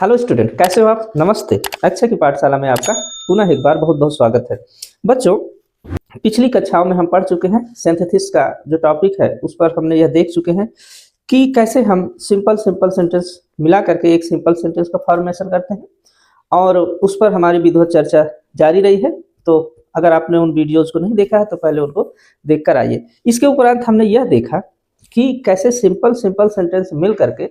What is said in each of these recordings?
Hello student, कैसे हो आप? नमस्ते। अच्छा की पाठशाला में आपका पुनः एक बार बहुत बहुत स्वागत है। बच्चों, पिछली कक्षाओं में हम पढ़ चुके हैं सिंथेसिस का जो टॉपिक है उस पर हमने यह देख चुके हैं कि कैसे हम सिंपल सिंपल सेंटेंस मिला करके एक सिंपल सेंटेंस का फॉर्मेशन करते हैं, और उस पर हमारी विधिवत चर्चा जारी रही है। तो अगर आपने उन वीडियोज को नहीं देखा है तो पहले उनको देख कर आइए। इसके उपरांत हमने यह देखा कि कैसे सिंपल सिंपल सेंटेंस मिल करके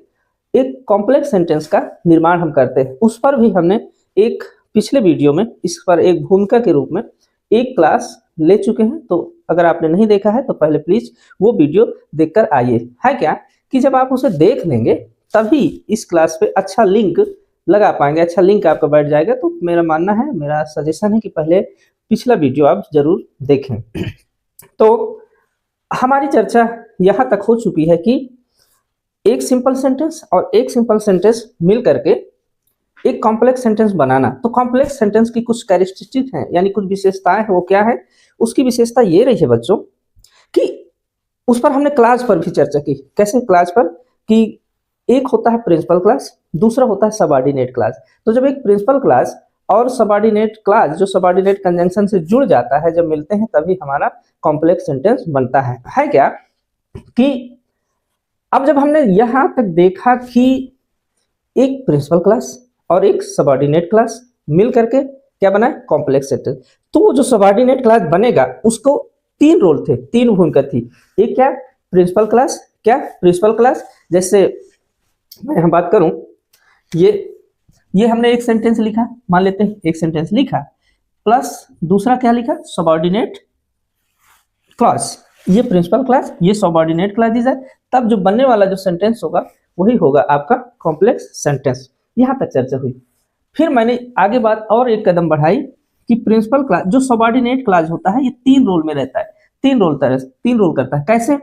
एक कॉम्प्लेक्स सेंटेंस का निर्माण हम करते हैं। उस पर भी हमने एक पिछले वीडियो में इस पर एक भूमिका के रूप में एक क्लास ले चुके हैं। तो अगर आपने नहीं देखा है तो पहले प्लीज वो वीडियो देखकर आइए। है क्या कि जब आप उसे देख लेंगे तभी इस क्लास पे अच्छा लिंक लगा पाएंगे, अच्छा लिंक आपका बैठ जाएगा। तो मेरा मानना है, मेरा सजेशन है कि पहले पिछला वीडियो आप जरूर देखें। तो हमारी चर्चा यहाँ तक हो चुकी है कि एक सिंपल सेंटेंस और एक सिंपल सेंटेंस मिल करके एक कॉम्प्लेक्स सेंटेंस बनाना। तो कॉम्प्लेक्स सेंटेंस की कुछ कैरेक्टरिस्टिक हैं, यानी कुछ विशेषताएं हैं। वो क्या है? उसकी विशेषता ये रही है बच्चों कि उस पर हमने क्लास पर भी चर्चा की। कैसे क्लास पर? कि एक होता है प्रिंसिपल क्लास, दूसरा होता है सबऑर्डिनेट क्लास। तो जब एक प्रिंसिपल क्लास और सबऑर्डिनेट क्लास जो सबऑर्डिनेट कंजंक्शन से जुड़ जाता है, जब मिलते हैं तभी हमारा कॉम्प्लेक्स सेंटेंस बनता है क्या कि अब जब हमने यहां तक देखा कि एक प्रिंसिपल क्लास और एक सबऑर्डिनेट क्लास मिल करके क्या बना है? Complex sentence. तो जो सबऑर्डिनेट क्लास बनेगा उसको तीन रोल थे, तीन भूमिका थी। एक क्या? Principal class. क्या? Principal class. जैसे मैं यहां बात करूं, ये हमने एक सेंटेंस लिखा, मान लेते हैं एक सेंटेंस लिखा, प्लस दूसरा क्या लिखा? Subordinate class. ये प्रिंसिपल क्लास, ये सबऑर्डिनेट क्लासेस है। तब जो बनने वाला जो सेंटेंस होगा वही होगा आपका कॉम्प्लेक्स सेंटेंस। यहां तक चर्चा हुई। फिर मैंने आगे बात और एक कदम बढ़ाई कि प्रिंसिपल क्लास जो सबऑर्डिनेट क्लास होता है ये तीन रोल में रहता है, तीन रोल करता है। कैसे?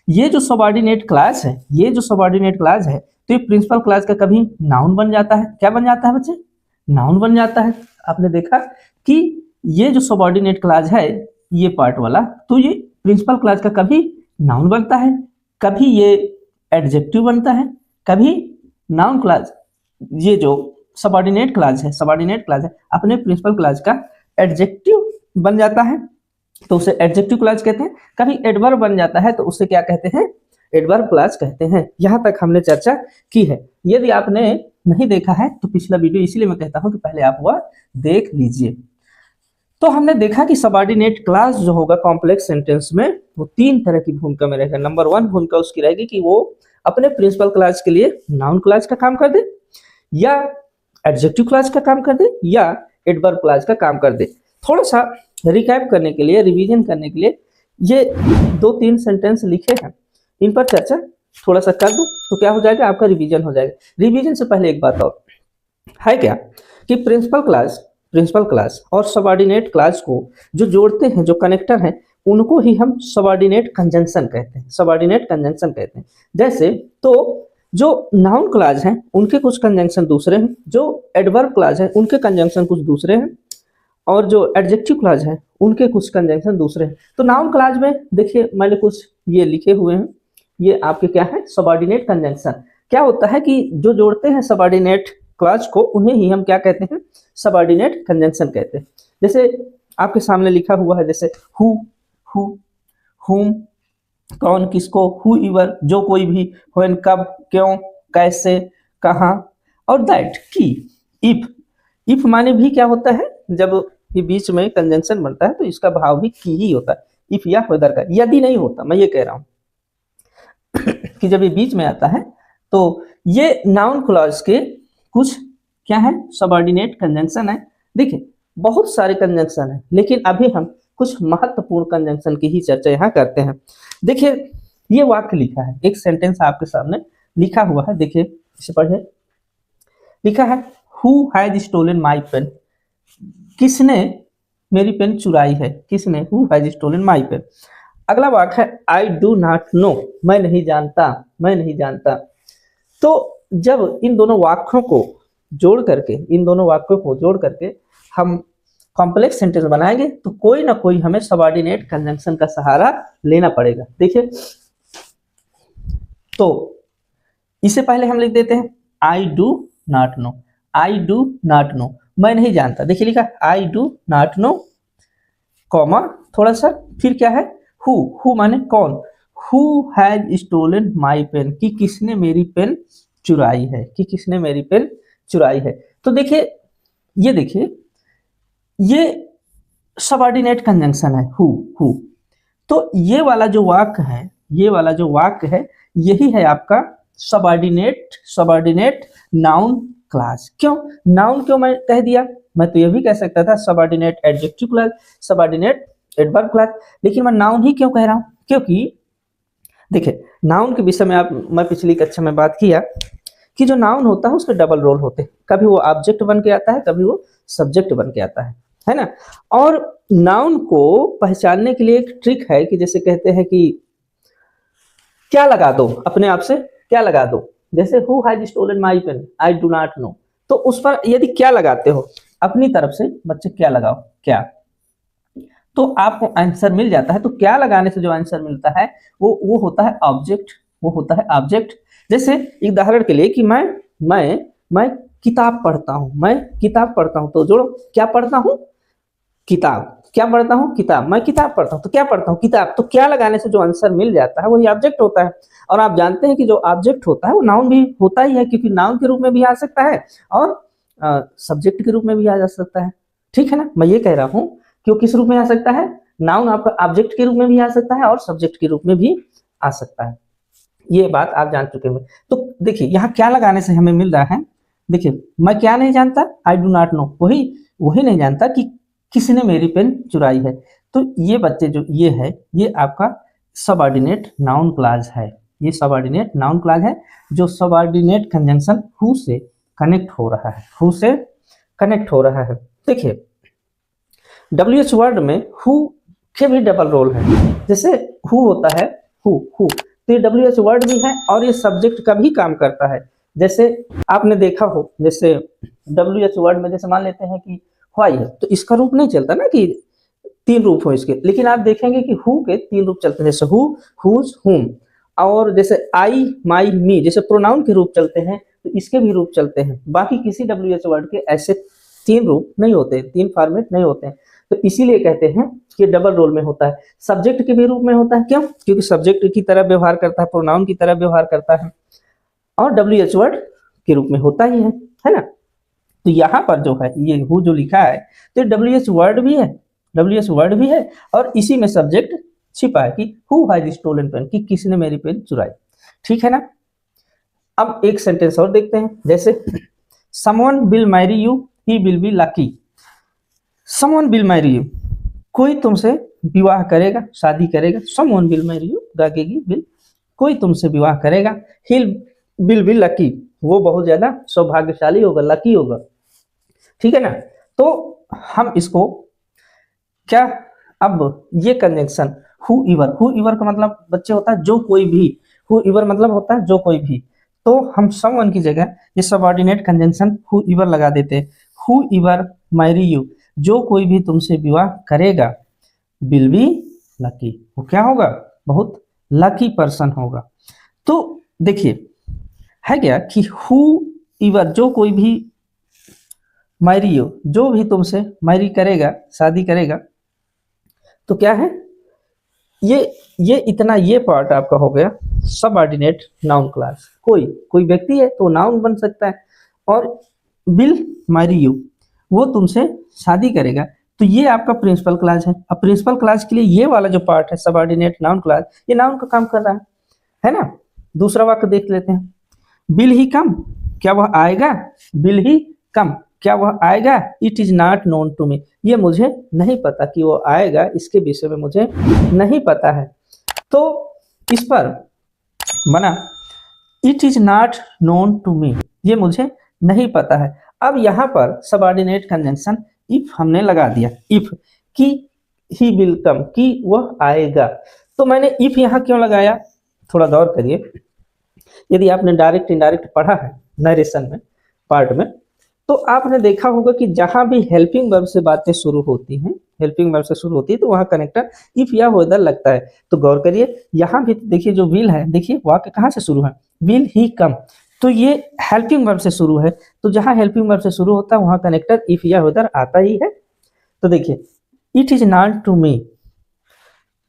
ये जो सबऑर्डिनेट क्लास है, ये जो सबऑर्डिनेट क्लास है, तो ये प्रिंसिपल क्लास का कभी नाउन बन जाता है। क्या बन जाता है बच्चे? नाउन बन जाता है। आपने देखा कि ये जो सबऑर्डिनेट क्लास है, ये पार्ट वाला, तो ये प्रिंसिपल क्लास का कभी नाउन बनता है, कभी ये एडजेक्टिव बनता है, कभी नाउन क्लास। ये जो सबऑर्डिनेट क्लास है अपने प्रिंसिपल क्लास का एडजेक्टिव बन जाता है, तो उसे एडजेक्टिव क्लास कहते हैं। कभी एडवर्ब बन जाता है तो उसे क्या कहते हैं? एडवर्ब क्लास कहते हैं। यहां तक हमने चर्चा की है। यदि आपने नहीं देखा है तो पिछला वीडियो, इसलिए मैं कहता हूं कि पहले आप वह देख लीजिए। तो हमने देखा कि सबऑर्डिनेट क्लास जो होगा कॉम्प्लेक्स सेंटेंस में, वो तीन तरह की भूमिका में रहेगा। नंबर वन भूमिका उसकी रहेगी कि वो अपने प्रिंसिपल क्लास के लिए नाउन क्लास का काम कर दे, या एडजेक्टिव क्लास का काम कर दे, या एडवर्ब क्लास का काम कर दे। थोड़ा सा रिकैप करने के लिए, रिवीजन करने के लिए ये दो तीन सेंटेंस लिखे हैं, इन पर चर्चा थोड़ा सा कर दूं तो क्या हो जाएगा? आपका रिवीजन हो जाएगा। रिवीजन से पहले एक बात और है क्या कि प्रिंसिपल क्लास और सबऑर्डिनेट क्लास को जो जोड़ते हैं, जो कनेक्टर हैं, उनको ही हम सबऑर्डिनेट कंजंक्शन कहते हैं। जैसे तो जो नाउन क्लास हैं उनके कुछ कंजंक्शन दूसरे हैं, जो एडवर्ब क्लास हैं उनके कंजंक्शन कुछ दूसरे हैं, और जो एडजेक्टिव क्लास हैं उनके कुछ कंजंक्शन दूसरे हैं। तो नाउन क्लास में देखिए मैंने कुछ ये लिखे हुए हैं, ये आपके क्या है? Subordinate conjunction. क्या होता है कि जो जोड़ते हैं सबऑर्डिनेट क्लास को, उन्हें ही हम क्या कहते हैं? सबऑर्डिनेट कंजंक्शन कहते हैं। जैसे आपके सामने लिखा हुआ है, जैसे हु, हुम, कौन, किसको, हु इवर, जो कोई भी, व्हेन, कब, क्यों, कैसे, कहाँ, और दैट, की। इफ माने भी क्या होता है? जब ये बीच में कंजंक्शन बनता है तो इसका भाव भी की ही होता है। इफ या वेदर का, यदि नहीं होता, मैं ये कह रहा हूं कि जब ये बीच में आता है तो ये नाउन क्लॉज के कुछ क्या है? सबऑर्डिनेट कंजंक्शन है। देखिए बहुत सारे कंजंक्शन है, लेकिन अभी हम कुछ महत्वपूर्ण कंजंक्शन की ही चर्चा यहाँ करते हैं। देखिए ये वाक्य लिखा है, एक सेंटेंस आपके सामने लिखा हुआ है, देखिए इसे पढ़िए। लिखा है who has stolen my pen. किसने मेरी पेन चुराई है? किसने? Who has stolen my pen. अगला वाक्य है आई डू नॉट नो। मैं नहीं जानता। तो जब इन दोनों वाक्यों को जोड़ करके हम कॉम्प्लेक्स सेंटेंस बनाएंगे तो कोई ना कोई हमें सबऑर्डिनेट कंजंक्शन का सहारा लेना पड़ेगा। देखिए तो इससे पहले हम लिख देते हैं I do not know, I do not know, मैं नहीं जानता, देखिए लिखा I do not know, comma थोड़ा सा, फिर क्या है हु माने कौन, who has stolen my pen, कि किसने मेरी पेन चुराई है, कि किसने मेरी पेन चुराई है। तो देखिए ये सबऑर्डिनेट कंजंक्शन है हु। तो ये वाला जो वाक्य है, ये वाला जो वाक्य है, यही है आपका सबऑर्डिनेट नाउन क्लास। क्यों नाउन, क्यों मैं कह दिया, मैं तो ये भी कह सकता था subordinate adjective class, subordinate adverb class, लेकिन मैं नाउन ही क्यों कह रहा हूं, क्योंकि देखिए नाउन के विषय में मैं पिछली कक्षा में बात किया कि जो नाउन होता है उसके डबल रोल होते हैं, कभी वो ऑब्जेक्ट बन के आता है, कभी वो सब्जेक्ट बन के आता है ना। और नाउन को पहचानने के लिए एक ट्रिक है कि जैसे कहते हैं कि क्या लगा दो, अपने आप से क्या लगा दो, जैसे who has stolen my pen, I do not know, तो उस पर यदि क्या लगाते हो अपनी तरफ से, बच्चे क्या लगाओ, क्या, तो आपको आंसर मिल जाता है। तो क्या लगाने से जो आंसर मिलता है वो होता है ऑब्जेक्ट, वो होता है ऑब्जेक्ट। जैसे उदाहरण के लिए कि मैं किताब पढ़ता हूं, मैं किताब पढ़ता हूं, तो जोड़ो क्या पढ़ता हूं, किताब, क्या पढ़ता हूं, किताब, मैं किताब पढ़ता हूं, तो क्या पढ़ता हूं, किताब, तो क्या लगाने से जो आंसर मिल जाता है वही ऑब्जेक्ट होता है। और आप जानते हैं कि जो ऑब्जेक्ट होता है वो नाउन भी होता ही है, क्योंकि नाउन के रूप में भी आ सकता है और सब्जेक्ट के रूप में भी आ जा सकता है, ठीक है ना। मैं ये कह रहा हूं कि वो किस रूप में आ सकता है, नाउन आपका ऑब्जेक्ट के रूप में भी आ सकता है और सब्जेक्ट के रूप में भी आ सकता है, ये बात आप जान चुके हैं। तो देखिए यहाँ क्या लगाने से हमें मिल रहा है, देखिए मैं क्या नहीं जानता, आई डू नॉट नो, वही नहीं जानता कि किसने मेरी पेन चुराई है। तो ये बच्चे जो ये है, ये आपका सबऑर्डिनेट नाउन क्लॉज है, ये सबऑर्डिनेट नाउन क्लॉज है जो सबऑर्डिनेट कंजंक्शन हु से कनेक्ट हो रहा है, हु से कनेक्ट हो रहा है। देखिए WH वर्ड में हु के भी डबल रोल है, जैसे हु होता है हु, तो ये WH वर्ड भी है और ये सब्जेक्ट का भी काम करता है। जैसे आपने देखा हो, जैसे WH वर्ड में जैसे मान लेते हैं कि व्हाई है, तो इसका रूप नहीं चलता ना कि 3 रूप हो इसके, लेकिन आप देखेंगे कि हु के 3 रूप चलते हैं, जैसे हु, हुज, हुम। और जैसे आई, माई, मी जैसे प्रोनाउन के रूप चलते हैं, तो इसके भी रूप चलते हैं। बाकी किसी WH वर्ड के ऐसे 3 रूप नहीं होते, 3 फॉर्मेट नहीं होते हैं, तो इसीलिए कहते हैं कि डबल रोल में होता है। सब्जेक्ट के भी रूप में होता है, क्यों, क्योंकि सब्जेक्ट की तरह व्यवहार करता है, प्रोनाउन की तरह व्यवहार करता है, और WH वर्ड के रूप में होता ही है ना। तो यहाँ पर जो है ये हु जो लिखा है, तो WH वर्ड भी है, WH वर्ड भी है और इसी में सब्जेक्ट छिपा है कि हु हैज स्टोलन पेन, कि किसने मेरी पेन चुराई, ठीक है ना। अब एक सेंटेंस और देखते हैं, जैसे someone will marry you, he will be lucky. Someone will marry you, कोई तुमसे विवाह करेगा, शादी करेगा, समवन विल मैरी यू, गागेगी विल, कोई तुमसे विवाह करेगा, ही विल बी लकी, वो बहुत ज्यादा सौभाग्यशाली होगा, लकी होगा, ठीक है ना। तो हम इसको क्या, अब ये कंजंक्शन हु इवर का मतलब बच्चे होता है जो कोई भी, हु इवर मतलब होता है जो कोई भी, तो हम समवन की जगह ये सबऑर्डिनेट कंजंक्शन हु इवर लगा देते हैं। हु इवर मैरी यू, जो कोई भी तुमसे विवाह करेगा, विल बी लकी, वो क्या होगा, बहुत लकी पर्सन होगा। तो देखिए है क्या कि हु इवर, जो कोई भी, मैरी यू, जो भी तुमसे मैरी करेगा, शादी करेगा, तो क्या है ये इतना, ये पार्ट आपका हो गया सबऑर्डिनेट नाउन क्लास। कोई व्यक्ति है तो नाउन बन सकता है, और विल मैरी यू, वो तुमसे शादी करेगा, तो ये आपका प्रिंसिपल क्लास है। अब प्रिंसिपल क्लास के लिए ये वाला जो पार्ट है सबऑर्डिनेट नाउन क्लास, ये नाउन का काम कर रहा है ना। दूसरा वाक्य देख लेते हैं, विल ही कम, क्या वह आएगा, विल ही कम, क्या वह आएगा, it is not known to me, ये मुझे नहीं पता कि वो आएगा, इसके विषय में मुझे नहीं पता है। तो इस पर बना it is not known to me, ये मुझे नहीं पता है। अब यहाँ पर सबऑर्डिनेट कंजंक्शन इफ हमने लगा दिया, इफ कि ही विल कम, कि वह आएगा। तो मैंने इफ यहाँ क्यों लगाया, थोड़ा गौर करिए। यदि आपने डायरेक्ट इनडायरेक्ट पढ़ा है नरेशन में, पार्ट में, तो आपने देखा होगा कि जहां भी हेल्पिंग वर्ब से बातें शुरू होती हैं, हेल्पिंग वर्ब से शुरू होती है, तो वहां कनेक्टर इफ या वेदर लगता है। तो गौर करिए यहाँ भी देखिए जो विल है, देखिए वाक्य कहाँ से शुरू है, विल ही कम, तो ये हेल्पिंग वर्ब से शुरू है, तो जहां हेल्पिंग वर्ब से शुरू होता है वहां कनेक्टर इफ या उधर आता ही है। तो देखिए it is not to me,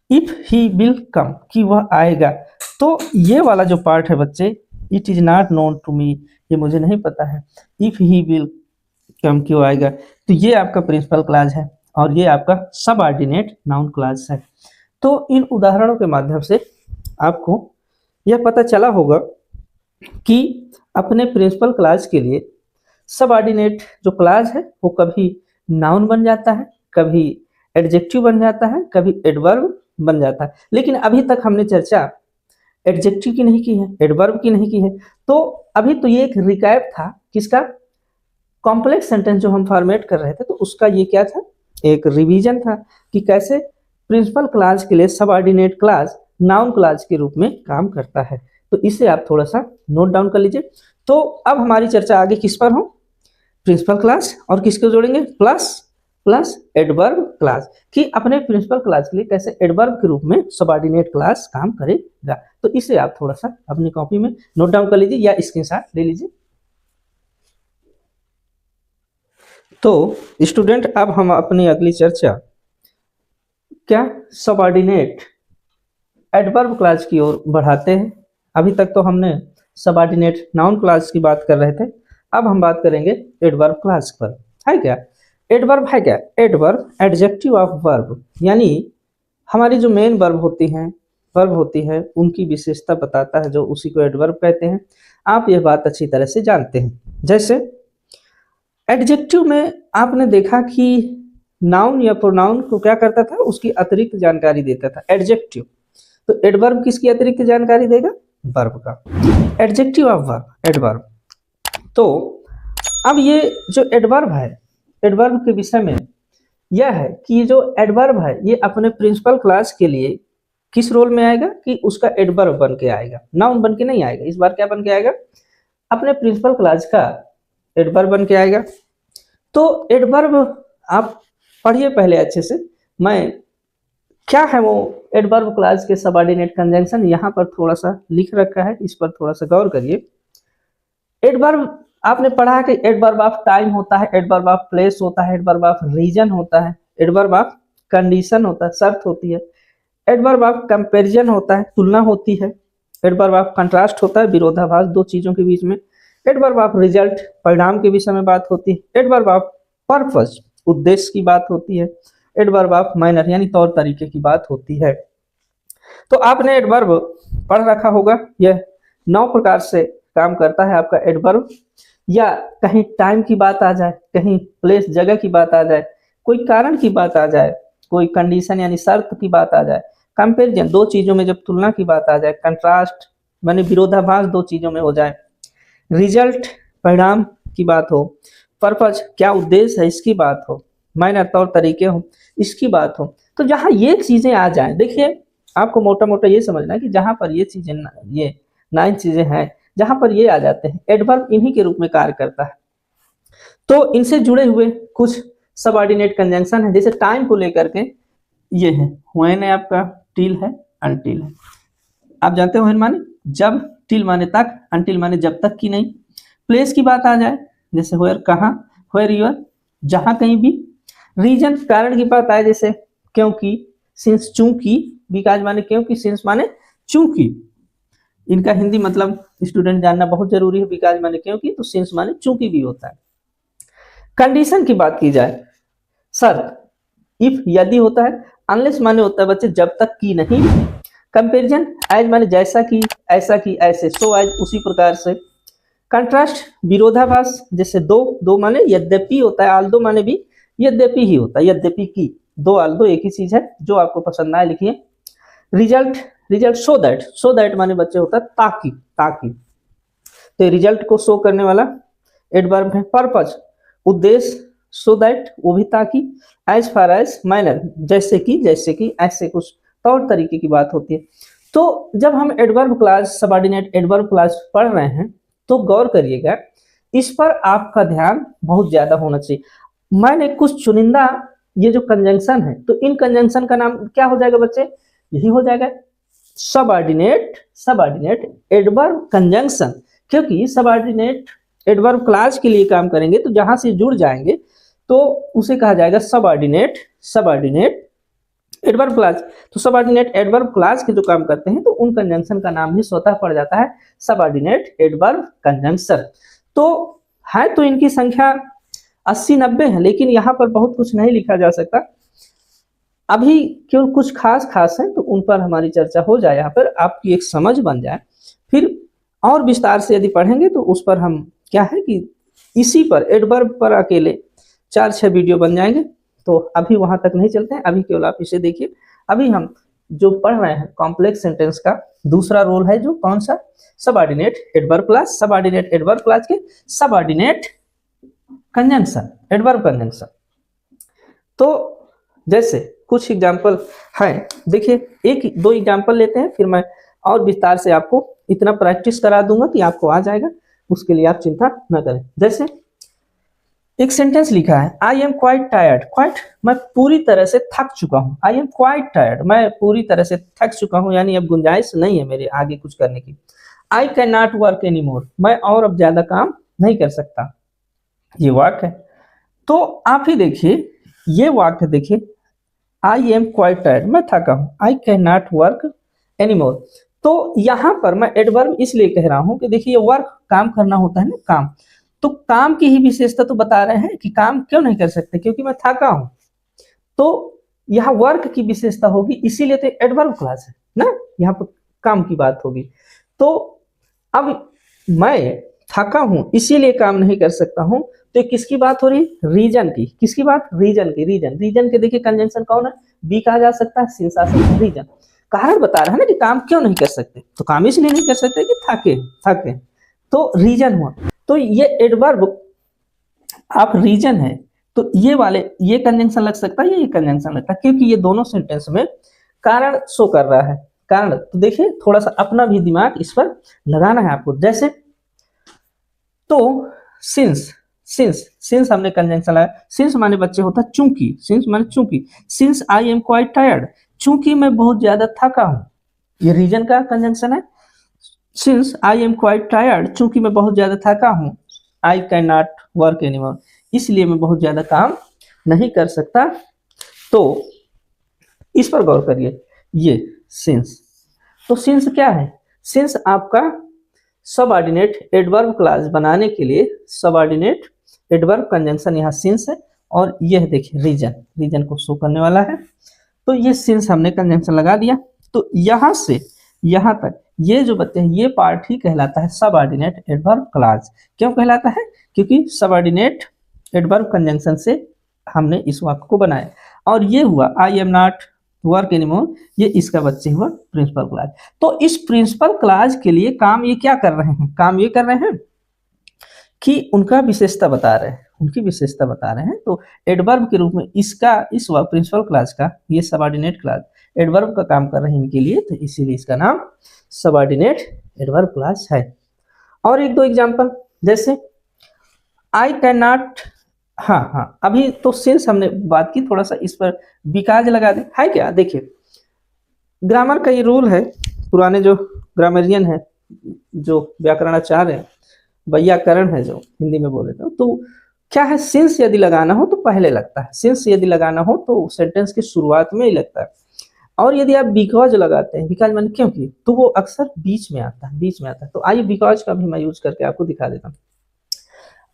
if he will come कि वह आएगा, तो ये वाला जो पार्ट है बच्चे, it is not known to me, ये मुझे नहीं पता है, इफ ही विल कम क्यों आएगा, तो ये आपका प्रिंसिपल क्लॉज है और ये आपका सबऑर्डिनेट नाउन क्लॉज है। तो इन उदाहरणों के माध्यम से आपको यह पता चला होगा कि अपने प्रिंसिपल क्लॉज के लिए सबऑर्डिनेट जो क्लॉज है वो कभी नाउन बन जाता है, कभी एडजेक्टिव बन जाता है, कभी एडवर्ब बन जाता है। लेकिन अभी तक हमने चर्चा एडजेक्टिव की नहीं की है, एडवर्ब की नहीं की है। तो अभी तो ये एक रिकैप था किसका, कॉम्प्लेक्स सेंटेंस जो हम फॉर्मेट कर रहे थे, तो उसका ये क्या था, एक रिवीजन था कि कैसे प्रिंसिपल क्लॉज के लिए सबऑर्डिनेट क्लॉज नाउन क्लॉज के रूप में काम करता है। तो इसे आप थोड़ा सा नोट डाउन कर लीजिए। तो अब हमारी चर्चा आगे किस पर हो, प्रिंसिपल क्लॉज और किसको जोड़ेंगे, प्लस एडवर्ब क्लॉज, कि अपने प्रिंसिपल क्लॉज के लिए कैसे एडवर्ब के रूप में सबऑर्डिनेट क्लॉज काम करेगा। तो इसे आप थोड़ा सा अपनी कॉपी में नोट डाउन कर लीजिए या स्क्रीनशॉट ले लीजिए। तो स्टूडेंट अब हम अपनी अगली चर्चा क्या सबऑर्डिनेट एडवर्ब क्लॉज की ओर बढ़ाते हैं। अभी तक तो हमने सबऑर्डिनेट नाउन क्लॉज की बात कर रहे थे, अब हम बात करेंगे एडवर्ब क्लॉज पर। है क्या एडवर्ब, है क्या एडवर्ब, एडजेक्टिव ऑफ वर्ब, यानी हमारी जो मेन वर्ब होती है उनकी विशेषता बताता है, जो उसी को एडवर्ब कहते हैं। आप यह बात अच्छी तरह से जानते हैं। जैसे एडजेक्टिव में आपने देखा कि नाउन या प्रोनाउन को क्या करता था, उसकी अतिरिक्त जानकारी देता था एडजेक्टिव। तो एडवर्ब किसकी अतिरिक्त जानकारी देगा, वर्ब का। Adjective of verb adverb. तो अब ये जो एडवर्ब है, एडवर्ब के विषय में यह है कि ये जो एडवर्ब है ये अपने प्रिंसिपल क्लॉज के लिए किस रोल में आएगा, कि उसका एडवर्ब बन के आएगा, नाउन बन के नहीं आएगा। इस बार क्या बन के आएगा, अपने प्रिंसिपल क्लॉज का एडवर्ब बन के आएगा। तो एडवर्ब आप पढ़िए पहले अच्छे से, मैं क्या है वो एडवर्ब क्लॉज के सबऑर्डिनेट कंजंक्शन यहाँ पर थोड़ा सा लिख रखा है, इस पर थोड़ा सा गौर करिए। एडवर्ब आपने पढ़ा कि एडवर्ब ऑफ टाइम होता है, एडवर्ब ऑफ प्लेस होता है, एडवर्ब ऑफ रीजन होता है, एडवर्ब ऑफ कंडीशन होता है, शर्त होती है, एडवर्ब ऑफ कंपैरिजन होता है, तुलना होती है, एडवर्ब ऑफ कंट्रास्ट होता है, विरोधाभास दो चीजों के बीच में, एडवर्ब ऑफ रिजल्ट परिणाम के विषय में बात होती है, एडवर्ब ऑफ पर्पस उद्देश्य की बात होती है, एडवर्ब ऑफ मैनर यानी तौर तरीके की बात होती है। तो आपने एडवर्ब पढ़ रखा होगा, यह 9 प्रकार से काम करता है आपका एडवर्ब। या कहीं टाइम की बात आ जाए, कहीं प्लेस जगह की बात आ जाए, कोई कारण की बात आ जाए, कोई कंडीशन यानी शर्त की बात आ जाए, कंपेरिजन दो चीजों में जब तुलना की बात आ जाए, कंट्रास्ट माने विरोधाभास दो चीजों में हो जाए, रिजल्ट परिणाम की बात हो, पर्पज क्या उद्देश्य है इसकी बात हो, माइनर तौर तरीके हो इसकी बात हो। तो जहां ये चीजें आ जाएं, देखिए आपको मोटा मोटा ये समझना है कि जहां पर ये चीजें, ये 9 चीजें हैं, जहां पर ये आ जाते हैं एडवर्ब इन्हीं के रूप में कार्य करता है। तो इनसे जुड़े हुए कुछ सबऑर्डिनेट कंजंक्शन है, जैसे टाइम को लेकर के ये है, व्हेन है आपका, टिल है, अनटिल है। आप जानते हो व्हेन माने जब, टिल माने तक, अनटिल माने जब तक की नहीं। प्लेस की बात आ जाए जैसे वेयर कहाँ, वेयर यूर जहां कहीं भी। रीजन कारण की बात आए जैसे क्योंकि, सिंस चूंकि, बिकॉज माने क्योंकि, सिंस माने चूंकि। इनका हिंदी मतलब स्टूडेंट जानना बहुत जरूरी है, बिकॉज माने क्योंकि, तो सिंस माने चूंकि भी होता है। कंडीशन की बात की जाए, शर्त इफ यदि होता है, अनलेस माने होता है बच्चे जब तक की नहीं। कंपेरिजन एज माने जैसा कि, ऐसा कि, ऐसे, सो एज उसी प्रकार से। कंट्रास्ट विरोधाभास, जैसे दो माने यद्यपि होता है, आल्दो माने भी यद्यपि ही होता है, यद्यपि की, दो आल्दो एक ही चीज है, जो आपको पसंद आए लिखिए। रिजल्ट सो दैट माने बच्चे होता है ताकि, तो रिजल्ट को शो करने वाला एडवर्ब है। पर्पज उद्देश्य, सो दैट वो भी ताकि। एज फार एज मैनर जैसे कि, ऐसे कुछ तौर तरीके की बात होती है। तो जब हम adverb clause subordinate adverb clause पढ़ रहे हैं तो गौर करिएगा, इस पर आपका ध्यान बहुत ज्यादा होना चाहिए। मैंने कुछ चुनिंदा ये जो कंजंक्शन है, तो इन कंजंक्शन का नाम क्या हो जाएगा बच्चे, यही हो जाएगा सबऑर्डिनेट एडवर्ब कंजंक्शन। क्योंकि सबऑर्डिनेट एडवर्ब क्लास के लिए काम करेंगे तो जहां से जुड़ जाएंगे तो उसे कहा जाएगा सबऑर्डिनेट एडवर्ब क्लास। तो सबऑर्डिनेट एडवर्ब क्लास के जो काम करते हैं तो उन कंजंक्शन का नाम ही स्वतः पड़ जाता है सबऑर्डिनेट एडवर्ब कंजंक्शन। तो है तो इनकी संख्या 80-90 है, लेकिन यहाँ पर बहुत कुछ नहीं लिखा जा सकता अभी, क्यों कुछ खास है तो उन पर हमारी चर्चा हो जाए, यहाँ पर आपकी एक समझ बन जाए। फिर और विस्तार से यदि पढ़ेंगे तो उस पर हम क्या है कि इसी पर एडवर्ब पर अकेले 4-6 वीडियो बन जाएंगे, तो अभी वहां तक नहीं चलते हैं। अभी केवल आप इसे देखिए। अभी हम जो पढ़ रहे हैं कॉम्प्लेक्स सेंटेंस का दूसरा रोल है जो कौन सा, subordinate adverb class. Subordinate adverb class के सबऑर्डिनेट कंजंक्शन, एडवर्ब कंजंक्शन। तो जैसे कुछ एग्जांपल हैं, देखिए 1-2 एग्जांपल लेते हैं, फिर मैं और विस्तार से आपको इतना प्रैक्टिस करा दूंगा कि आपको आ जाएगा, उसके लिए आप चिंता न करें। जैसे एक सेंटेंस लिखा है, I am quite tired. Quite, मैं पूरी तरह से थक चुका हूँ। आई एम क्वाइट टायर्ड, मैं पूरी तरह से थक चुका हूँ, यानी अब गुंजाइश नहीं है मेरे आगे कुछ करने की। I can not work any more, मैं और अब ज्यादा काम नहीं कर सकता। ये वाक्य है। तो आप ही देखिए, ये वाक्य देखिए, आई एम क्वाइट टायर्ड, मैं थका हूँ। I can not work any more. तो यहाँ पर मैं एडवर्ब इसलिए कह रहा हूँ कि देखिए वर्क काम करना होता है ना, काम, तो काम की ही विशेषता तो बता रहे हैं कि काम क्यों नहीं कर सकते, क्योंकि मैं थका हूं। तो यहाँ वर्क की विशेषता होगी, इसीलिए तो एडवर्ब क्लास है ना, यहाँ पर काम की बात होगी। तो अब मैं थका हूं इसीलिए काम नहीं कर सकता हूं, तो किसकी बात हो रही है, रीजन की। किसकी बात, रीजन की। रीजन के देखिए कंजंक्शन कौन है, बी कहा जा सकता है, सिंस आ सकता है, रीजन। कारण बता रहा है ना कि काम क्यों नहीं कर सकते, तो काम इसलिए नहीं कर सकते कि थके, तो रीजन हुआ। तो ये एडवर्ब आप रीजन है, तो ये वाले ये कंजंक्शन लग सकता है, ये कंजंक्शन लगता है, क्योंकि ये दोनों सेंटेंस में कारण शो कर रहा है। कारण तो देखिए थोड़ा सा अपना भी दिमाग इस पर लगाना है आपको। जैसे तो सिंस हमने कंजंक्शन लाया, सिंस माने बच्चे होता है चूंकि, सिंस माने चूंकि, since I am quite tired, चूंकि मैं बहुत ज्यादा थका हूं, ये रीजन का कंजंक्शन है। Since I am quite tired, चूंकि मैं बहुत ज्यादा थका हूं, I can not work anymore, इसलिए मैं बहुत ज्यादा काम नहीं कर सकता। तो इस पर गौर करिए, ये सिंस, तो सिंस क्या है, सिंस आपका सबऑर्डिनेट एडवर्ब क्लास बनाने के लिए सबऑर्डिनेट एडवर्ब कंजंक्शन यहाँ सिंस है, और यह देखिए रीजन को शो करने वाला है। तो ये सिंस हमने कंजंक्शन लगा दिया। तो यहां से यहां तक ये जो बच्चे हैं, ये पार्ट ही कहलाता है सबऑर्डिनेट एडवर्ब क्लास। क्यों कहलाता है, क्योंकि सबऑर्डिनेट एडवर्ब कंजंक्शन से हमने इस वाक्य को बनाया। और ये हुआ I am not work anymore, ये इसका बच्चे हुआ प्रिंसिपल क्लास। तो इस प्रिंसिपल क्लास के लिए काम ये क्या कर रहे हैं, काम ये कर रहे हैं कि उनका विशेषता बता रहे हैं, उनकी विशेषता बता रहे हैं। तो एडवर्ब के रूप में इसका इस प्रिंसिपल क्लास का ये सबऑर्डिनेट क्लास एडवर्ब का काम कर रहे हैं इनके लिए, तो इसीलिए इसका नाम सबऑर्डिनेट एडवर्ब क्लास है। और 1-2 एग्जांपल, जैसे आई कैन नॉट, हाँ अभी तो सिंस हमने बात की, थोड़ा सा इस पर बिकॉज लगा दे, है क्या। देखिए ग्रामर का ये रूल है, पुराने जो ग्रामरियन है, जो व्याकरणाचार्य है, वैयाकरण है जो हिंदी में बोले तो क्या है, सिंस यदि लगाना हो तो पहले लगता है, सिंस यदि लगाना हो तो सेंटेंस की शुरुआत में ही लगता है। और यदि आप बिकॉज लगाते हैं, बिकॉज मैंने क्योंकि, तो वो अक्सर बीच में आता है। तो आइए बिकॉज का भी मैं यूज करके आपको दिखा देता हूँ।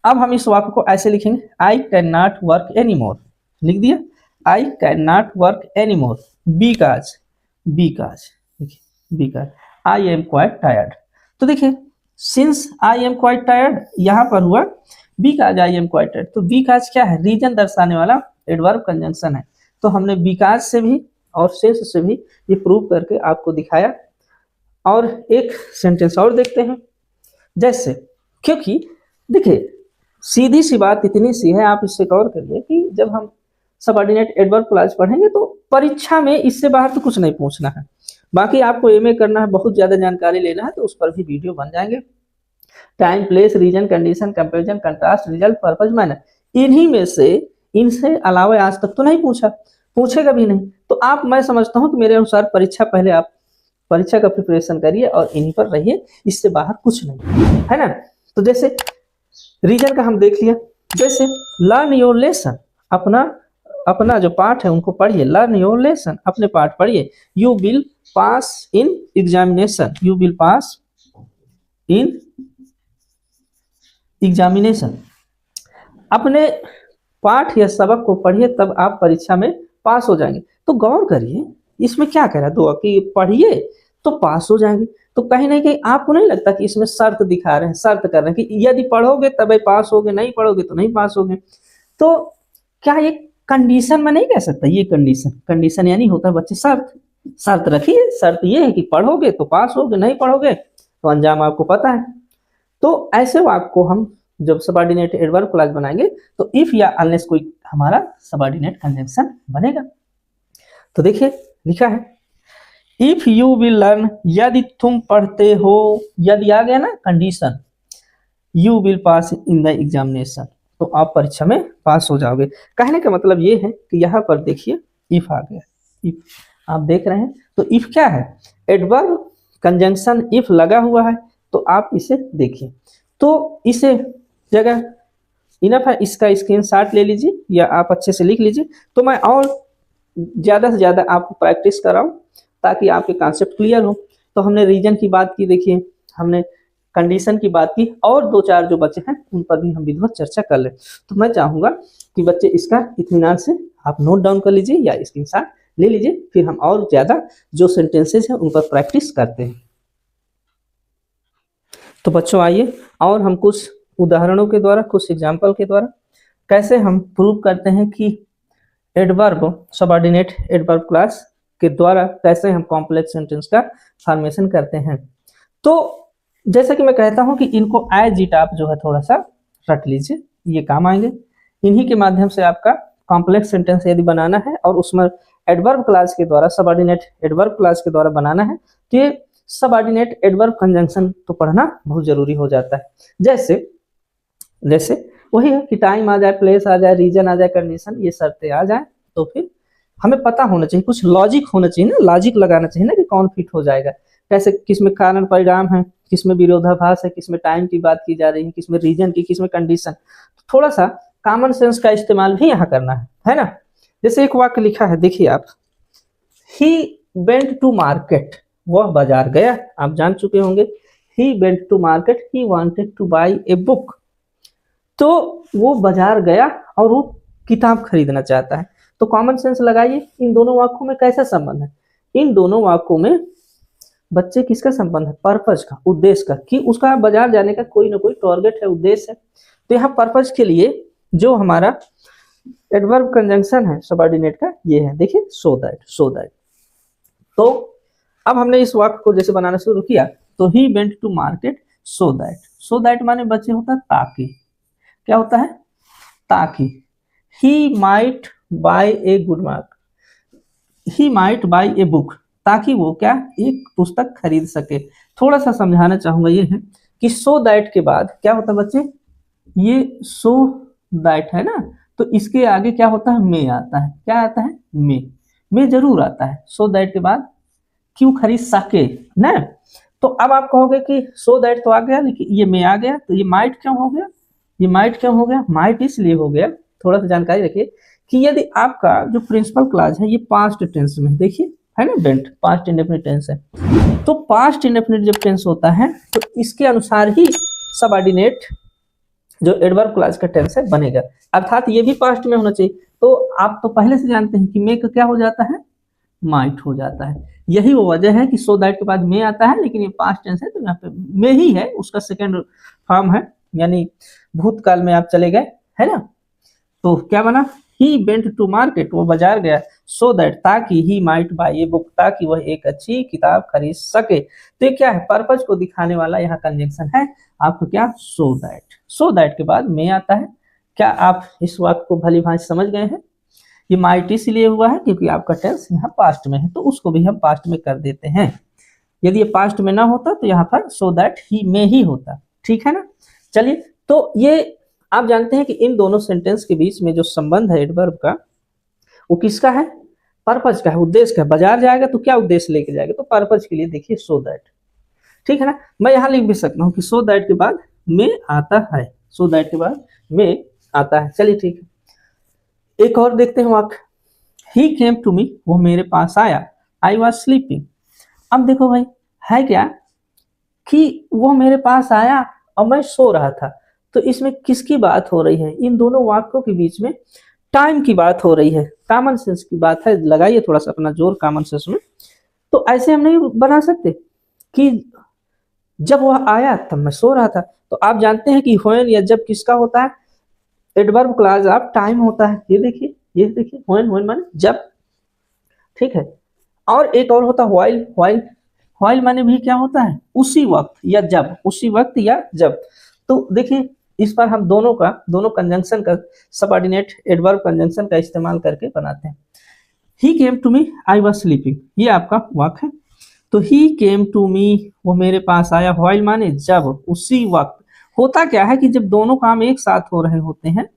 अब हम इस वाक्य को ऐसे लिखेंगे, I can not work any more, लिख दिया, I can not work any more because I am quite tired. तो देखिए since I am quite tired यहाँ पर हुआ because I am quite tired. तो बिकॉज क्या है, रीजन दर्शाने वाला एडवर्ब कंजंक्शन है। तो हमने बिकॉज से भी और सिंस से भी ये प्रूव करके आपको दिखाया। और एक सेंटेंस और देखते हैं, जैसे क्योंकि देखिए सीधी सी बात इतनी सी है, आप इससे गौर करिए कि जब हम सबऑर्डिनेट एडवर्ब क्लास पढ़ेंगे तो परीक्षा में इससे बाहर तो कुछ नहीं पूछना है। बाकी आपको एमए करना है, बहुत ज्यादा जानकारी लेना है, तो उस पर भी वीडियो बन जाएंगे। Time, place, reason, condition, comparison, contrast, result, purpose, manner, इन्हीं में से इनसे अलावा आज तक तो नहीं पूछेगा भी नहीं। तो आप, मैं समझता हूं कि मेरे अनुसार परीक्षा पहले आप परीक्षा का प्रिपरेशन करिए और इन्हीं पर रहिए, इससे बाहर कुछ नहीं है ना। तो जैसे रीजन का हम देख लिया, जैसे लर्न योर लेसन, अपना अपना जो पाठ है उनको पढ़िए, लर्न योर लेसन, अपने पाठ पढ़िए। You will pass in examination, you will pass in examination, अपने पाठ या सबक को पढ़िए तब आप परीक्षा में पास हो जाएंगे। तो गौर करिए इसमें क्या कह रहा है दो कि पढ़िए तो पास हो जाएंगे। तो कहीं ना कहीं आपको नहीं लगता कि इसमें शर्त दिखा रहे हैं, शर्त कर रहे हैं कि यदि पढ़ोगे तभी पास होगे, नहीं पढ़ोगे तो नहीं पास होगे। तो क्या ये कंडीशन में नहीं कह सकता, ये कंडीशन यानी होता है बच्चे शर्त रखिए, शर्त ये है कि पढ़ोगे तो पास होगे, नहीं पढ़ोगे तो अंजाम आपको पता है। तो ऐसे वाक्य को हम जब सबऑर्डिनेट एडवर्ब क्लॉज बनाएंगे तो इफ या अनलेस कोई हमारा सबऑर्डिनेट कंजंक्शन बनेगा। तो देखिए लिखा है इफ यू विल लर्न, यदि तुम पढ़ते हो, यदि आ गया ना condition, you will pass in the examination, तो आप परीक्षा में पास हो जाओगे। कहने का मतलब ये है कि यहाँ पर देखिए इफ आ गया, इफ आप देख रहे हैं तो इफ क्या है, एडवर्ब कंजंक्शन इफ लगा हुआ है, तो आप इसे देखिए। तो इसे जगह इनफ है, इसका स्क्रीनशॉट ले लीजिए या आप अच्छे से लिख लीजिए। तो मैं और ज़्यादा से ज़्यादा आपको प्रैक्टिस कराऊं ताकि आपके कॉन्सेप्ट क्लियर हो। तो हमने रीजन की बात की, देखिए हमने कंडीशन की बात की, और दो चार जो बच्चे हैं उन पर भी हम विधिवत चर्चा कर लें। तो मैं चाहूँगा कि बच्चे इसका इत्मीनान से आप नोट डाउन कर लीजिए या स्क्रीनशॉट ले लीजिए, फिर हम और ज़्यादा जो सेंटेंसेज हैं उन पर प्रैक्टिस करते हैं। तो बच्चों आइए और हम कुछ उदाहरणों के द्वारा, कुछ एग्जाम्पल के द्वारा कैसे हम प्रूव करते हैं कि एडवर्ब सबऑर्डिनेट एडवर्ब क्लास के द्वारा कैसे हम कॉम्प्लेक्स सेंटेंस का फॉर्मेशन करते हैं। तो जैसा कि मैं कहता हूं कि इनको एज इट आप जो है थोड़ा सा रट लीजिए, ये काम आएंगे। इन्हीं के माध्यम से आपका कॉम्प्लेक्स सेंटेंस यदि बनाना है और उसमें एडवर्ब क्लास के द्वारा, सबऑर्डिनेट एडवर्ब क्लास के द्वारा बनाना है, तो ये सबऑर्डिनेट एडवर्ब कंजंक्शन तो पढ़ना बहुत जरूरी हो जाता है। जैसे वही है कि टाइम आ जाए, प्लेस आ जाए, रीजन आ जाए, कंडीशन, ये शर्तें आ जाए तो फिर हमें पता होना चाहिए, कुछ लॉजिक होना चाहिए ना, लॉजिक लगाना चाहिए ना कि कौन फिट हो जाएगा, कैसे, किसमें कारण परिणाम है, किसमें विरोधाभास है, किसमें टाइम की बात की जा रही है, किसमें रीजन की, किसमें कंडीशन। थोड़ा सा कॉमन सेंस का इस्तेमाल भी यहाँ करना है ना। जैसे एक वाक्य लिखा है, देखिए आप, ही वेंट टू मार्केट, वह बाजार गया, आप जान चुके होंगे। He went to market, he wanted to buy a book, तो वो बाजार गया और वो किताब खरीदना चाहता है। तो कॉमन सेंस लगाइए, इन दोनों वाक्यों में कैसा संबंध है, इन दोनों वाक्यों में बच्चे किसका संबंध है, पर्पज का, उद्देश्य का, कि उसका बाजार जाने का कोई ना कोई टारगेट है, उद्देश्य है। तो यहाँ पर्पज के लिए जो हमारा एडवर्ब कंजंक्शन है सबऑर्डिनेट का, ये है, देखिए सो दैट। तो अब हमने इस वाक्य को जैसे बनाना शुरू किया, तो he went to market so that माने बच्चे होता है ताकि, क्या होता है, ताकि। He might buy a good mark, he might buy a book, ताकि वो क्या, एक पुस्तक खरीद सके। थोड़ा सा समझाना चाहूंगा, ये है कि सो दैट के बाद क्या होता है बच्चे, ये सो दैट है ना, तो इसके आगे क्या होता है, मे आता है। क्या आता है, मे जरूर आता है। सो दैट के बाद क्यों खरीद सके ना। तो अब आप कहोगे कि सो दैट तो आ गया, लेकिन ये मे आ गया, तो ये माइट क्यों हो गया, ये माइट क्यों हो गया, माइट इसलिए हो गया, थोड़ा सा जानकारी रखिए कि यदि आपका जो प्रिंसिपल क्लॉज है ये पास्ट टेंस में, देखिए है ना, वेंट पास्ट इंडेफिनिट टेंस है, तो पास्ट इंडेफिनिट जब टेंस होता है तो इसके अनुसार ही सबऑर्डिनेट जो एडवर्ब क्लॉज का टेंस है बनेगा, अर्थात ये भी पास्ट में होना चाहिए। तो आप तो पहले से जानते हैं कि मे का क्या हो जाता है, माइट हो जाता है। यही वो वजह है कि सो दैट के बाद मे आता है, लेकिन ये पास्ट टेंस है तो यहाँ पे मे ही है, उसका सेकंड फॉर्म है, यानी भूतकाल में आप चले गए, है ना। तो क्या बना, ही वेंट टू मार्केट, वो बाजार गया, सो दैट ताकि, he might buy a book, ताकि वह एक अच्छी किताब खरीद सके। तो ये क्या है, पर्पज को दिखाने वाला यहाँ कंजंक्शन है आपको, क्या, सो दैट के बाद मे आता है। क्या आप इस वाक्य को भली भांति समझ गए हैं। ये माइट इसलिए हुआ है क्योंकि आपका टेंस यहाँ पास्ट में है, तो उसको भी हम पास्ट में कर देते हैं। यदि ये पास्ट में ना होता तो यहाँ पर सो दैट ही में ही होता, ठीक है ना। चलिए, तो ये आप जानते हैं कि इन दोनों सेंटेंस के बीच में जो संबंध है एडवर्ब का, वो किसका है, पर्पज का है, उद्देश्य का है। बाजार जाएगा तो क्या उद्देश्य लेके जाएगा, तो पर्पज के लिए देखिए सो दैट, ठीक है ना। मैं यहाँ लिख भी सकता हूँ कि सो दैट के बाद में आता है, सो दैट के बाद में आता है। चलिए ठीक है, एक और देखते हैं वाक्य। ही केम टू मी, वो मेरे पास आया, आई वॉज स्लीपिंग। अब देखो भाई, है क्या कि वो मेरे पास आया और मैं सो रहा था। तो इसमें किसकी बात हो रही है, इन दोनों वाक्यों के बीच में टाइम की बात हो रही है, कॉमन सेंस की बात है। लगाइए थोड़ा सा अपना जोर कॉमन सेंस में। तो ऐसे हम नहीं बना सकते कि जब वह आया तब मैं सो रहा था। तो आप जानते हैं कि व्हेन या जब किसका होता है, एडवर्ब क्लॉज ऑफ टाइम होता है। ये देखिए, ये देखिए, व्हेन माने जब, ठीक है। और एक और होता है व्हाइल, व्हाइल माने भी क्या होता है, उसी वक्त या जब, उसी वक्त या जब। तो देखिए इस पर हम दोनों कंजंक्शन का, सबऑर्डिनेट एडवर्ब कंजंक्शन का इस्तेमाल करके बनाते हैं। He came to me, I was sleeping, ये आपका वाक्य है। तो ही केम टू मी, वो मेरे पास आया, व्हाइल माने जब, उसी वक्त। होता क्या है कि जब दोनों काम एक साथ हो रहे होते हैं,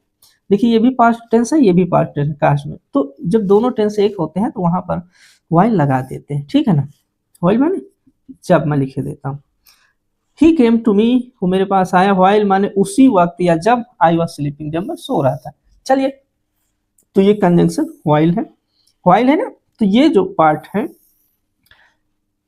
देखिए ये भी पास्ट टेंस है, ये भी पास्ट टेंस काश में, तो जब दोनों टेंस एक होते हैं तो वहां पर व्हाइल लगा देते हैं, ठीक है ना। व्हाइल माने जब, मैं लिखे देता हूँ। ही केम टू मी, वो मेरे पास आया, व्हाइल माने उसी वक्त या जब, आई वॉज स्लीपिंग, जब मैं सो रहा था। चलिए, तो ये कंजंक्शन व्हाइल है ना। तो ये जो पार्ट है,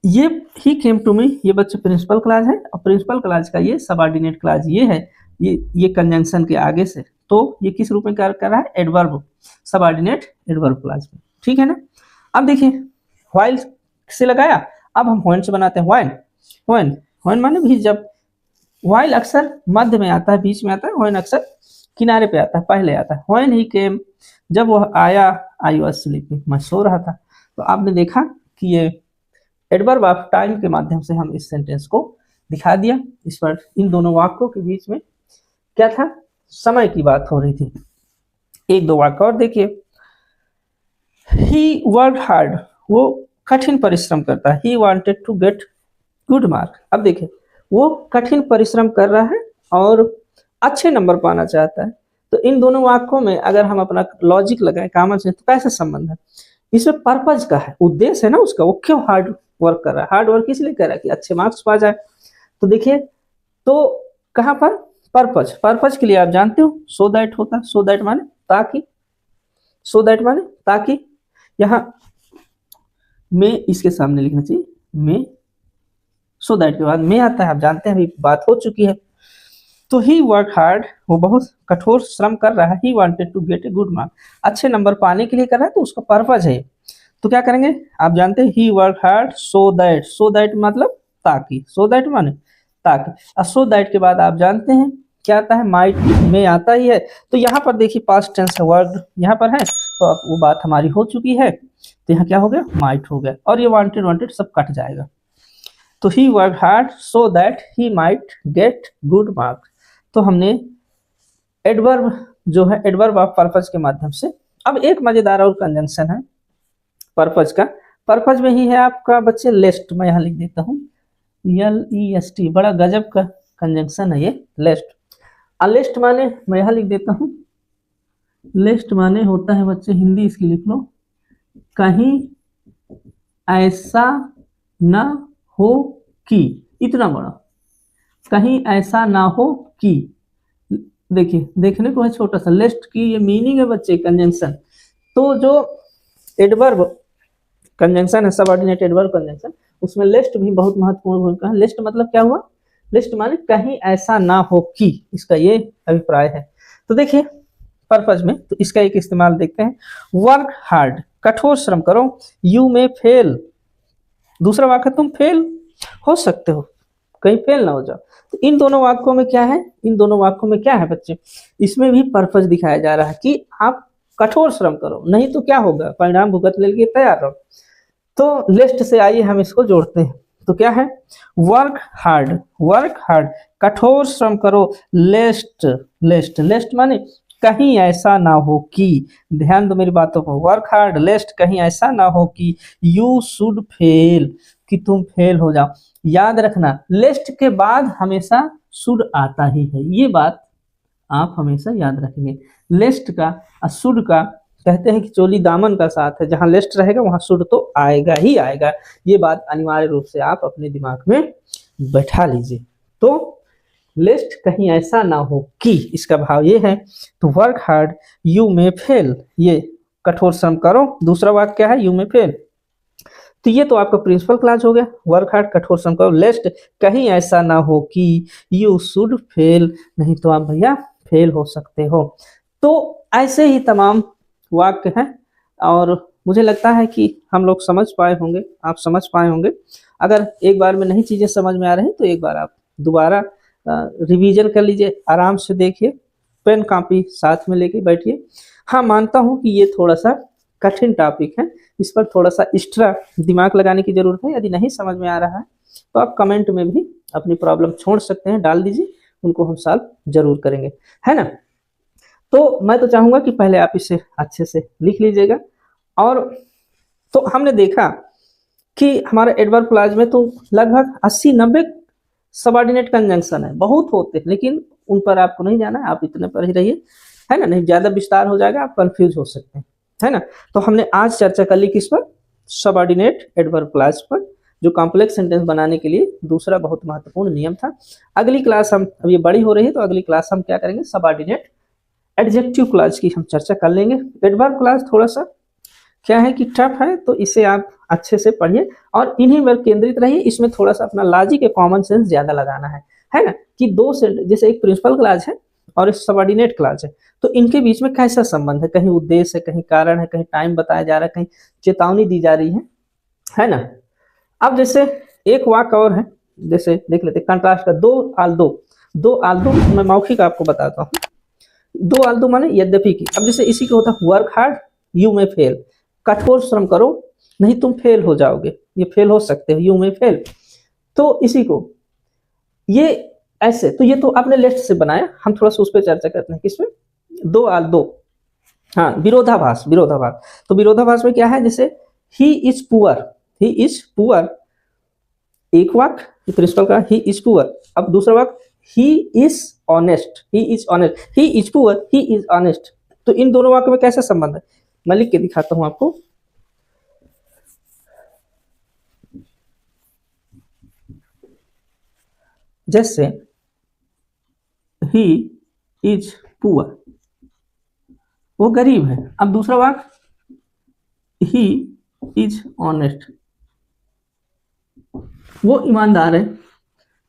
ये ही केम टू मी, ये बच्चे प्रिंसिपल क्लास है, और प्रिंसिपल क्लास का ये सबऑर्डिनेट क्लास ये है, ये कंजंक्शन के आगे से। तो ये किस रूप में कर रहा है, एडवर्ब, सबऑर्डिनेट एडवर्ब क्लास में, ठीक है ना। अब देखिए व्हाइल से लगाया, अब हम व्हेन से बनाते हैं। व्हेन माने भी जब। व्हाइल अक्सर मध्य में आता है, बीच में आता है, व्हेन अक्सर किनारे पे आता है, पहले आता है। व्हेन ही केम, जब वह आया, आई वॉज स्लीपिंग, मैं सो रहा था। तो आपने देखा कि ये एडवर्ब ऑफ टाइम के माध्यम से हम इस सेंटेंस को दिखा दिया। इस पर इन दोनों वाक्यों के बीच में क्या था, समय की बात हो रही थी। एक दो वाक्य और देखिए। ही वर्क हार्ड, वो कठिन परिश्रम करता है। He wanted to get good mark. अब देखिए वो कठिन परिश्रम कर रहा है और अच्छे नंबर पाना चाहता है। तो इन दोनों वाक्यों में अगर हम अपना लॉजिक लगाएं, कॉमन सेंस, तो कैसे संबंध है, इसमें पर्पज का है, उद्देश्य है ना उसका, वो क्यों हार्ड वर्क कर रहा है। हार्ड वर्क इसलिए कर रहा है कि अच्छे मार्क्स पा जाए। तो देखिए, तो कहां पर पर्पज के लिए आप जानते हो सो दैट होता है। सो दैट माने ताकि, सो दैट माने ताकि। यहां में इसके सामने लिखना चाहिए, में, सो दैट के बाद में आता है, आप जानते हैं, अभी बात हो चुकी है। तो ही वर्क हार्ड, वो बहुत कठोर श्रम कर रहा है। He wanted to get a good mark, अच्छे नंबर पाने के लिए कर रहा है, तो उसका पर्पज है। तो क्या करेंगे, आप जानते हैं, ही वर्क हार्ड सो दैट मतलब ताकि, सो दैट माने ताकि। और सो दैट के बाद आप जानते हैं क्या आता है, माइट में आता ही है। तो यहाँ पर देखिए पास्ट टेंस है, वर्ड यहाँ पर है, तो अब वो बात हमारी हो चुकी है। तो यहाँ क्या हो गया, माइट हो गया, और ये वांटेड सब कट जाएगा। तो he work hard so that he might get good marks. तो हमने एडवर्ब जो है, एडवर्ब ऑफ पर्पज के माध्यम से। अब एक मजेदार और कंजंक्शन है पर्पज का। पर्पज में ही है आपका बच्चे लेस्ट, मैं यहाँ लिख देता हूँ LEST, बड़ा गजब का कंजंक्शन है ये लेस्ट। लेस्ट माने मैं यहाँ लिख देता हूँ, लेस्ट माने होता है बच्चे, हिंदी इसकी लिख लो, कहीं ऐसा ना हो कि, इतना बड़ा, कहीं ऐसा ना हो कि। देखिए देखने को है छोटा सा, लेस्ट की ये मीनिंग है बच्चे, कंजंक्शन। तो जो एडवर्ब कंजंक्शन है, सबऑर्डिनेट एडवर्ब कंजंक्शन, उसमें लेस्ट भी बहुत महत्वपूर्ण भूमिका है। लेस्ट मतलब क्या हुआ, लेस्ट माने कहीं ऐसा ना हो कि, इसका ये अभिप्राय है। तो देखिए पर्पज में, तो इसका एक इस्तेमाल देखते हैं। वर्क हार्ड, कठोर श्रम करो। यू में फेल, दूसरा वाक्य, तुम फेल हो सकते हो, कहीं फेल ना हो जाओ। तो इन दोनों वाक्यों में क्या है, इन दोनों वाक्यों में क्या है बच्चे, इसमें भी पर्पज दिखाया जा रहा है कि आप कठोर श्रम करो, नहीं तो क्या होगा, परिणाम भुगत ले लिए तैयार रहो। तो लिस्ट से आइए हम इसको जोड़ते हैं। तो क्या है, वर्क हार्ड, कठोर श्रम करो। लेस्ट माने कहीं ऐसा ना हो कि, ध्यान दो मेरी बातों को, वर्क हार्ड लेस्ट, कहीं ऐसा ना हो कि यू शुड फेल, कि तुम फेल हो जाओ। याद रखना, लिस्ट के बाद हमेशा शुड आता ही है, ये बात आप हमेशा याद रखेंगे। लिस्ट का और शुड का कहते हैं कि चोली दामन का साथ है, जहां लिस्ट रहेगा वहां शुद्ध तो आएगा ही आएगा। ये बात अनिवार्य रूप से आप अपने दिमाग में बैठा लीजिए। तो लिस्ट कहीं ऐसा ना हो कि, इसका भाव ये है, तो वर्क हार्ड यू में फेल, ये कठोर श्रम करो। दूसरा वाक्य क्या है, यू में फेल। तो ये तो आपका प्रिंसिपल क्लास हो गया, वर्क हार्ड कठोर श्रम करो, लिस्ट कहीं ऐसा ना हो कि यू शुड फेल, नहीं तो आप भैया फेल हो सकते हो। तो ऐसे ही तमाम वाक्य हैं और मुझे लगता है कि हम लोग समझ पाए होंगे, आप समझ पाए होंगे। अगर एक बार में नहीं चीज़ें समझ में आ रही तो एक बार आप दोबारा रिवीजन कर लीजिए, आराम से देखिए, पेन कॉपी साथ में लेके बैठिए। हाँ, मानता हूँ कि ये थोड़ा सा कठिन टॉपिक है, इस पर थोड़ा सा एक्स्ट्रा दिमाग लगाने की ज़रूरत है। यदि नहीं समझ में आ रहा है तो आप कमेंट में भी अपनी प्रॉब्लम छोड़ सकते हैं, डाल दीजिए, उनको हम सॉल्व जरूर करेंगे, है ना। तो मैं तो चाहूँगा कि पहले आप इसे अच्छे से लिख लीजिएगा। और तो हमने देखा कि हमारे एडवर्ब क्लॉज में तो लगभग 80-90 सबऑर्डिनेट कंजंक्शन है, बहुत होते हैं, लेकिन उन पर आपको नहीं जाना है, आप इतने पर ही रहिए, है ना, नहीं ज़्यादा विस्तार हो जाएगा, आप कंफ्यूज हो सकते हैं, है ना। तो हमने आज चर्चा कर ली किस पर, सबऑर्डिनेट एडवर्ब क्लॉज पर, जो कॉम्प्लेक्स सेंटेंस बनाने के लिए दूसरा बहुत महत्वपूर्ण नियम था। अगली क्लास हम, अब ये बड़ी हो रही है तो अगली क्लास हम क्या करेंगे, सबऑर्डिनेट एडजेक्टिव क्लॉज की हम चर्चा कर लेंगे। एडवर्ब क्लॉज थोड़ा सा क्या है कि टफ है, तो इसे आप अच्छे से पढ़िए और इन्हीं पर केंद्रित रहिए। इसमें थोड़ा सा अपना लॉजिक या कॉमन सेंस ज्यादा लगाना है ना, कि दो से, जैसे एक प्रिंसिपल क्लॉज है और एक सबऑर्डिनेट क्लॉज है, तो इनके बीच में कैसा संबंध है, कहीं उद्देश्य है, कहीं कारण है, कहीं टाइम बताया जा रहा है, कहीं चेतावनी दी जा रही है ना। अब जैसे एक वाक्य और है, जैसे देख लेते कंट्रास्ट का, दो आल्दो मैं मौखिक आपको बताता हूँ। दो आल्दो माने यद्यपि की। अब जैसे इसी को होता है वर्क हार्ड यू में फेल, कठोर श्रम करो नहीं तुम फेल हो जाओगे, ये फेल हो सकते हो, यू में फेल। तो इसी को ये ऐसे, तो ये तो आपने लिस्ट से बनाया, हम थोड़ा सा उस पर चर्चा करते हैं किसमें, दो आल्दो। हाँ, विरोधाभास, तो विरोधाभास में क्या है, जैसे ही इज पुअर, एक वाक्य प्रिंसिपल का ही इज पुअर। अब दूसरा वाक्य he is honest, he is poor, he is honest. तो इन दोनों वाक्यों में कैसा संबंध है, मैं लिख के दिखाता हूं आपको। जैसे ही इज पुअर, वो गरीब है। अब दूसरा वाक्य ही इज ऑनेस्ट, वो ईमानदार है।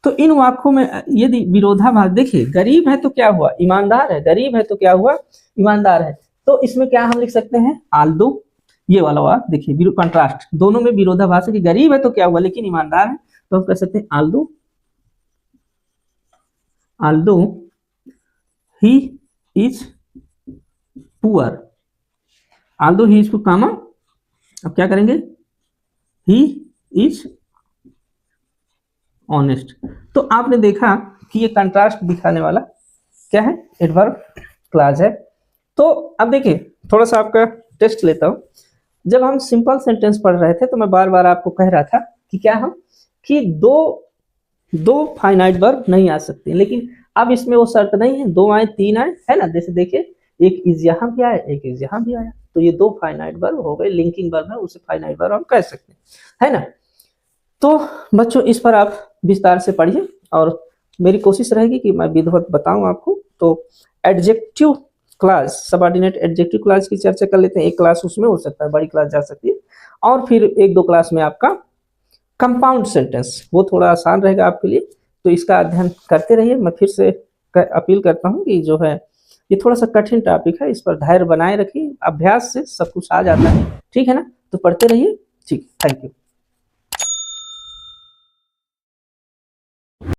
तो इन वाक्यों में यदि विरोधाभास, देखिए गरीब है तो क्या हुआ, ईमानदार है, गरीब है तो क्या हुआ, ईमानदार है। तो इसमें क्या हम लिख सकते हैं, आल्दो, ये वाला वाक्य देखिए कंट्रास्ट, दोनों में विरोधाभास है कि गरीब है तो क्या हुआ लेकिन ईमानदार है, तो हम कह सकते हैं although he is poor, although he is comma, अब क्या करेंगे, ही इज ऑनेस्ट। तो आपने देखा कि ये कंट्रास्ट दिखाने वाला क्या है, एडवर्ब क्लॉज है। तो अब देखिए थोड़ा सा आपका टेस्ट लेता हूं। जब हम सिंपल सेंटेंस पढ़ रहे थे तो मैं बार बार आपको कह रहा था कि क्या हम, कि दो फाइनाइट वर्ब नहीं आ सकते, लेकिन अब इसमें वो शर्त नहीं है, दो आए तीन आए, है ना। जैसे देखिए एक इज यहाँ भी आया, एक इज यहाँ भी आया, तो ये दो फाइनाइट वर्ब हो गए, लिंकिंग वर्ब है, उसे फाइनाइट वर्ब हम कह सकते हैं, है ना। तो बच्चों इस पर आप विस्तार से पढ़िए और मेरी कोशिश रहेगी कि मैं विधिवत बताऊं आपको। तो adjective class, subordinate adjective class की चर्चा कर लेते हैं। एक क्लास उसमें हो सकता है, बड़ी क्लास जा सकती है, और फिर एक दो क्लास में आपका कंपाउंड सेंटेंस, वो थोड़ा आसान रहेगा आपके लिए, तो इसका अध्ययन करते रहिए। मैं फिर से अपील करता हूँ कि जो है ये थोड़ा सा कठिन टॉपिक है, इस पर धैर्य बनाए रखिए, अभ्यास से सब कुछ आ जाता है, ठीक है ना। तो पढ़ते रहिए, ठीक, थैंक यू।